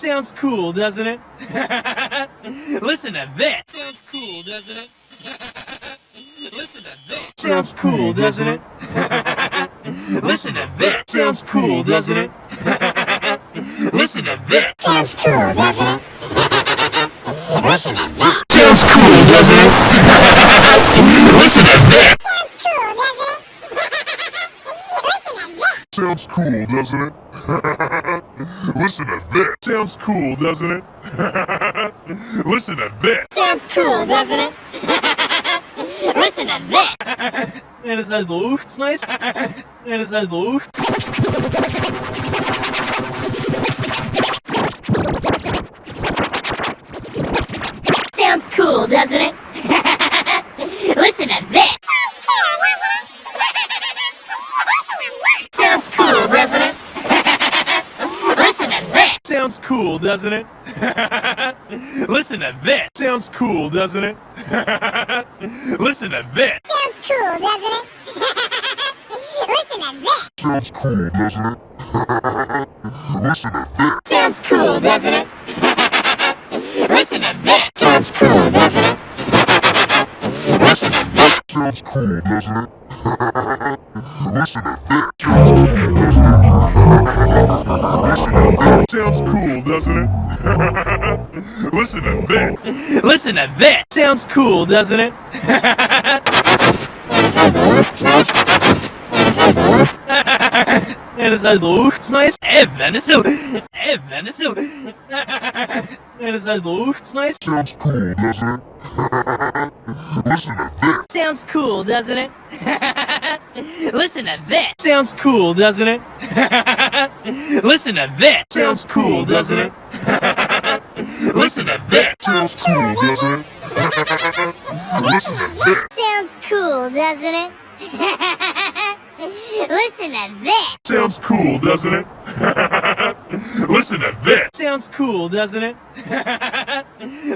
Sounds cool, doesn't it? Listen to this. Sounds cool, doesn't it? Listen to this. Sounds cool, doesn't it? Listen to this. Sounds cool, doesn't it? Listen to this. Sounds cool, doesn't it? Listen to this. Sounds cool, doesn't it? Listen to this. Sounds cool, doesn't it? Listen to this. Sounds cool, doesn't it? Listen to this. Sounds cool, doesn't it? Listen to this. En het is leuk, nice. En het is leuk. Sounds cool, doesn't it? Listen to this. Sounds cool, doesn't it? Listen to this. Sounds cool, doesn't it? Listen to this. Sounds cool, doesn't it? Listen to this. Sounds cool, doesn't it? Listen to this. Sounds cool, doesn't it? Listen to this. Sounds cool, doesn't it? Listen to this. Sounds cool, doesn't it? Listen to this. Sounds cool, doesn't it? Listen to this. Sounds cool, doesn't it? Listen to this. Listen to this. Sounds cool, doesn't it? En het is leuk, nice. Venison. Venison. En het is leuk, nice. Sounds cool, doesn't it? Listen to this. Sounds cool, doesn't it? Listen to this. Sounds cool, doesn't it? Listen to this. Sounds cool, doesn't it? Listen to this. Sounds cool, doesn't it? Listen to this. Sounds cool, doesn't it? Listen to this. Sounds cool, doesn't it? Listen to this. Sounds cool, doesn't it?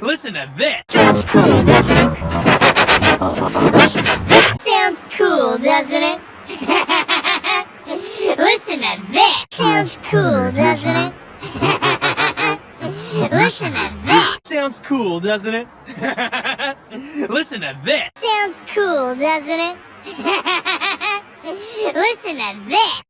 Listen to this. Sounds cool, doesn't it? Listen to this. Sounds cool, doesn't it? Listen to this. Sounds cool, doesn't it? Listen to this. Sounds cool, doesn't it? Listen to this. Sounds cool, doesn't it? Listen to this.